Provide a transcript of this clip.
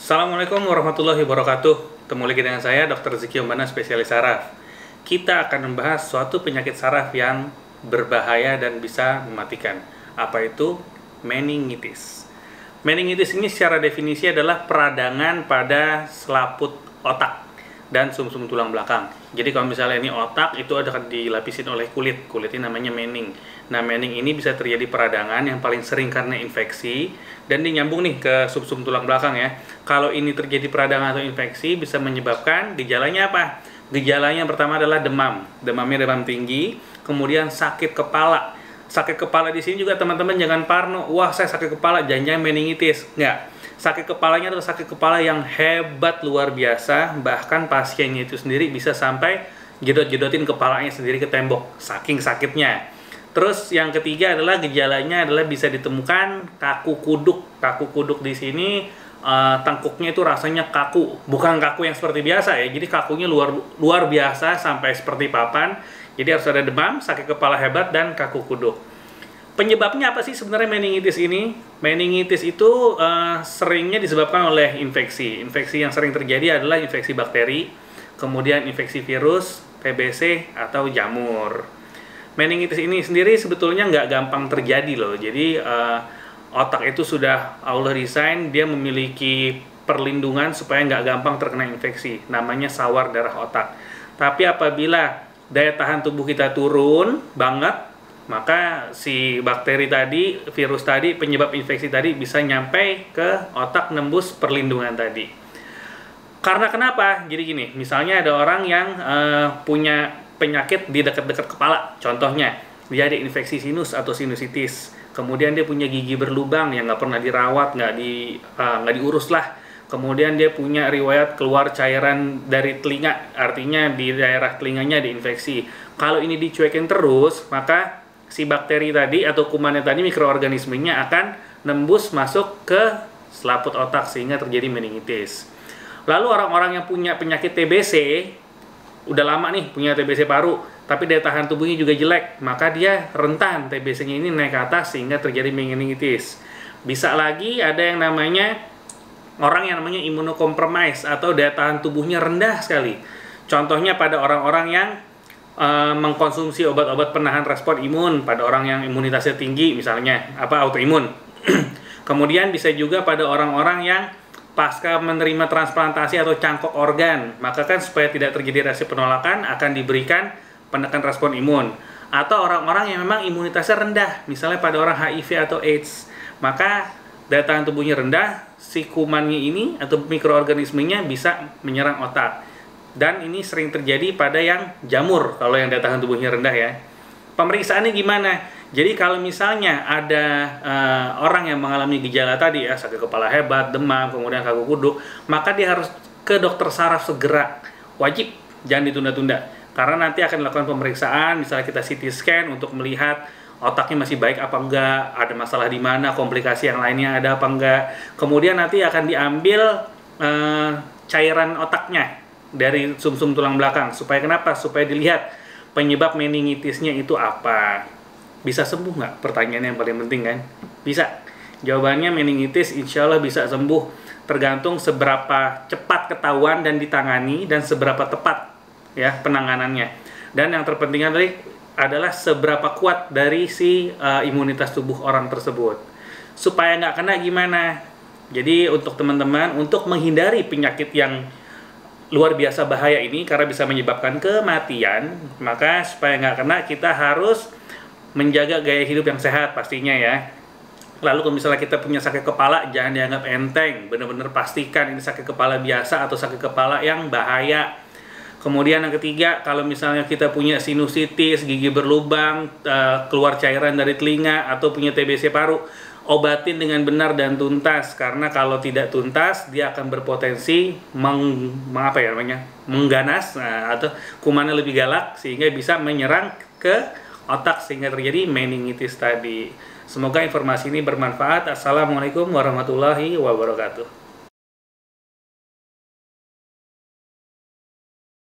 Assalamualaikum warahmatullahi wabarakatuh. Ketemu lagi dengan saya, Dr. Ziki Umbana, spesialis saraf. Kita akan membahas suatu penyakit saraf yang berbahaya dan bisa mematikan. Apa itu? Meningitis. Meningitis ini secara definisi adalah peradangan pada selaput otak dan sumsum tulang belakang. Jadi kalau misalnya ini otak, itu akan dilapisin oleh kulit. Kulit ini namanya mening. Nah, mening ini bisa terjadi peradangan yang paling sering karena infeksi, dan dia nyambung nih ke sumsum tulang belakang ya. Kalau ini terjadi peradangan atau infeksi, bisa menyebabkan gejalanya apa? Gejalanya yang pertama adalah demam. Demamnya demam tinggi, kemudian sakit kepala. Sakit kepala di sini juga teman-teman jangan parno. Wah, saya sakit kepala, jangan-jangan meningitis. Enggak. Sakit kepalanya adalah sakit kepala yang hebat, luar biasa. Bahkan pasiennya itu sendiri bisa sampai jedot-jedotin kepalanya sendiri ke tembok, saking sakitnya. Terus yang ketiga adalah gejalanya adalah bisa ditemukan kaku kuduk. Kaku kuduk di sini tengkuknya itu rasanya kaku, bukan kaku yang seperti biasa ya. Jadi kakunya luar biasa sampai seperti papan. Jadi harus ada demam, sakit kepala hebat, dan kaku kuduk. Penyebabnya apa sih sebenarnya meningitis ini? Meningitis itu seringnya disebabkan oleh infeksi. Infeksi yang sering terjadi adalah infeksi bakteri, kemudian infeksi virus, TBC, atau jamur. Meningitis ini sendiri sebetulnya nggak gampang terjadi loh. Jadi otak itu sudah Allah desain, dia memiliki perlindungan supaya nggak gampang terkena infeksi. Namanya sawar darah otak. Tapi apabila daya tahan tubuh kita turun banget, maka si bakteri tadi, virus tadi, penyebab infeksi tadi bisa nyampe ke otak, nembus perlindungan tadi. Karena kenapa? Jadi gini, misalnya ada orang yang punya penyakit di dekat-dekat kepala. Contohnya, dia ada infeksi sinus atau sinusitis. Kemudian dia punya gigi berlubang yang nggak pernah dirawat, nggak diurus lah. Kemudian dia punya riwayat keluar cairan dari telinga, artinya di daerah telinganya diinfeksi. Kalau ini dicuekin terus, maka si bakteri tadi atau kumannya tadi, mikroorganismenya akan nembus masuk ke selaput otak sehingga terjadi meningitis. Lalu orang-orang yang punya penyakit TBC, udah lama nih punya TBC paru, tapi daya tahan tubuhnya juga jelek, maka dia rentan TBC-nya ini naik ke atas sehingga terjadi meningitis. Bisa lagi ada yang namanya orang yang namanya imunokompromis atau daya tahan tubuhnya rendah sekali. Contohnya pada orang-orang yang mengkonsumsi obat-obat penahan respon imun, pada orang yang imunitasnya tinggi misalnya autoimun. Kemudian bisa juga pada orang-orang yang pasca menerima transplantasi atau cangkok organ, maka kan supaya tidak terjadi reaksi penolakan akan diberikan penekan respon imun. Atau orang-orang yang memang imunitasnya rendah, misalnya pada orang HIV atau AIDS, maka daya tahan tubuhnya rendah, si kumannya ini atau mikroorganismenya bisa menyerang otak. Dan ini sering terjadi pada yang jamur, kalau yang daya tahan tubuhnya rendah ya. Pemeriksaannya gimana? Jadi kalau misalnya ada orang yang mengalami gejala tadi ya, sakit kepala hebat, demam, kemudian kaku kuduk, maka dia harus ke dokter saraf segera. Wajib, jangan ditunda-tunda. Karena nanti akan dilakukan pemeriksaan, misalnya kita CT scan untuk melihat otaknya masih baik apa enggak, ada masalah di mana, komplikasi yang lainnya ada apa enggak. Kemudian nanti akan diambil cairan otaknya dari sumsum tulang belakang. Supaya kenapa? Supaya dilihat penyebab meningitisnya itu apa. Bisa sembuh nggak? Pertanyaan yang paling penting kan? Bisa. Jawabannya meningitis insya Allah bisa sembuh. Tergantung seberapa cepat ketahuan dan ditangani dan seberapa tepat ya penanganannya. Dan yang terpenting adalah seberapa kuat dari si imunitas tubuh orang tersebut. Supaya nggak kena gimana? Jadi untuk teman-teman, untuk menghindari penyakit yang luar biasa bahaya ini karena bisa menyebabkan kematian, maka supaya nggak kena kita harus menjaga gaya hidup yang sehat pastinya ya. Lalu kalau misalnya kita punya sakit kepala, jangan dianggap enteng, benar-benar pastikan ini sakit kepala biasa atau sakit kepala yang bahaya. Kemudian yang ketiga, kalau misalnya kita punya sinusitis, gigi berlubang, keluar cairan dari telinga, atau punya TBC paru, obatin dengan benar dan tuntas, karena kalau tidak tuntas dia akan berpotensi mengganas atau kumannya lebih galak sehingga bisa menyerang ke otak sehingga terjadi meningitis tadi. Semoga informasi ini bermanfaat. Assalamualaikum warahmatullahi wabarakatuh.